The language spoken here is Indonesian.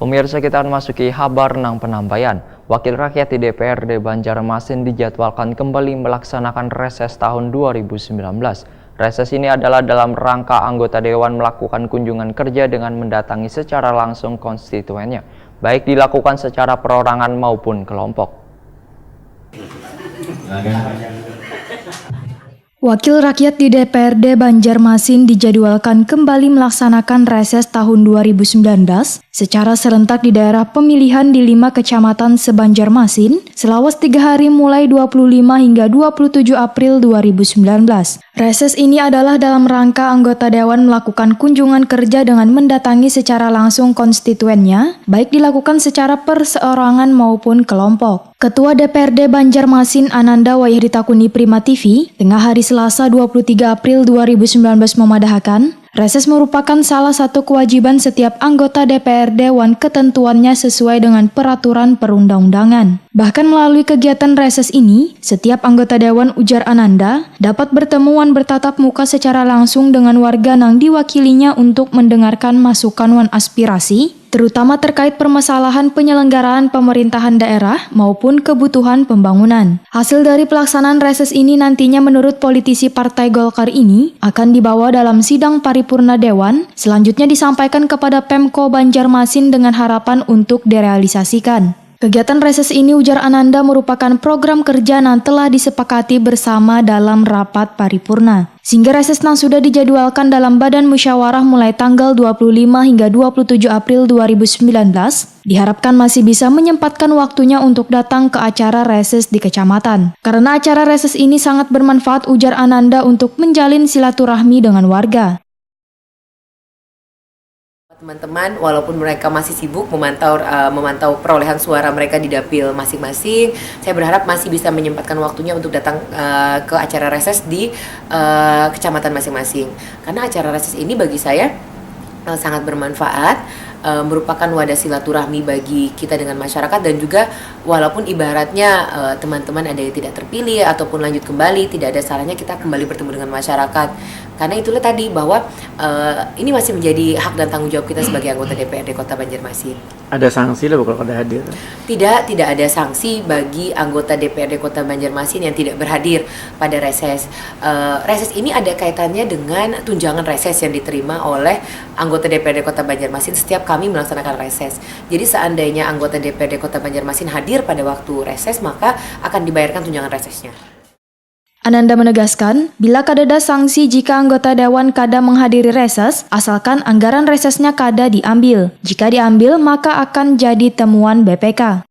Pemirsa, kita memasuki kabar nang penambayan. Wakil rakyat di DPRD Banjarmasin dijadwalkan kembali melaksanakan reses tahun 2019. Reses ini adalah dalam rangka anggota dewan melakukan kunjungan kerja dengan mendatangi secara langsung konstituennya, baik dilakukan secara perorangan maupun kelompok. Wakil rakyat di DPRD Banjarmasin dijadwalkan kembali melaksanakan reses tahun 2019 secara serentak di daerah pemilihan di 5 kecamatan se-Banjarmasin selawas 3 hari mulai 25 hingga 27 April 2019. Reses ini adalah dalam rangka anggota dewan melakukan kunjungan kerja dengan mendatangi secara langsung konstituennya, baik dilakukan secara perseorangan maupun kelompok. Ketua DPRD Banjarmasin Ananda Wayahditakuni Prima TV, tengah hari Selasa 23 April 2019 memadahkan, reses merupakan salah satu kewajiban setiap anggota DPRD wan ketentuannya sesuai dengan peraturan perundang-undangan. Bahkan melalui kegiatan reses ini, setiap anggota dewan, ujar Ananda, dapat bertemu wan bertatap muka secara langsung dengan warga yang diwakilinya untuk mendengarkan masukan wan aspirasi, terutama terkait permasalahan penyelenggaraan pemerintahan daerah maupun kebutuhan pembangunan. Hasil dari pelaksanaan reses ini nantinya menurut politisi Partai Golkar ini akan dibawa dalam sidang paripurna Dewan, selanjutnya disampaikan kepada Pemko Banjarmasin dengan harapan untuk direalisasikan. Kegiatan reses ini, ujar Ananda, merupakan program kerja yang telah disepakati bersama dalam rapat paripurna. Sehingga reses yang sudah dijadwalkan dalam Badan Musyawarah mulai tanggal 25 hingga 27 April 2019, diharapkan masih bisa menyempatkan waktunya untuk datang ke acara reses di kecamatan. Karena acara reses ini sangat bermanfaat, ujar Ananda, untuk menjalin silaturahmi dengan warga. Teman-teman, walaupun mereka masih sibuk memantau perolehan suara mereka di dapil masing-masing, saya berharap masih bisa menyempatkan waktunya untuk datang ke acara reses di kecamatan masing-masing. Karena acara reses ini bagi saya sangat bermanfaat, merupakan wadah silaturahmi bagi kita dengan masyarakat, dan juga walaupun ibaratnya teman-teman ada yang tidak terpilih ataupun lanjut kembali, tidak ada salahnya kita kembali bertemu dengan masyarakat. Karena itulah tadi bahwa ini masih menjadi hak dan tanggung jawab kita sebagai anggota DPRD Kota Banjarmasin. Ada sanksi lah kalau ada hadir? Tidak ada sanksi bagi anggota DPRD Kota Banjarmasin yang tidak berhadir pada reses. Reses ini ada kaitannya dengan tunjangan reses yang diterima oleh anggota DPRD Kota Banjarmasin setiap kami melaksanakan reses. Jadi seandainya anggota DPRD Kota Banjarmasin hadir pada waktu reses, maka akan dibayarkan tunjangan resesnya. Ananda menegaskan, bila kadada sanksi jika anggota dewan kada menghadiri reses, asalkan anggaran resesnya kada diambil. Jika diambil, maka akan jadi temuan BPK.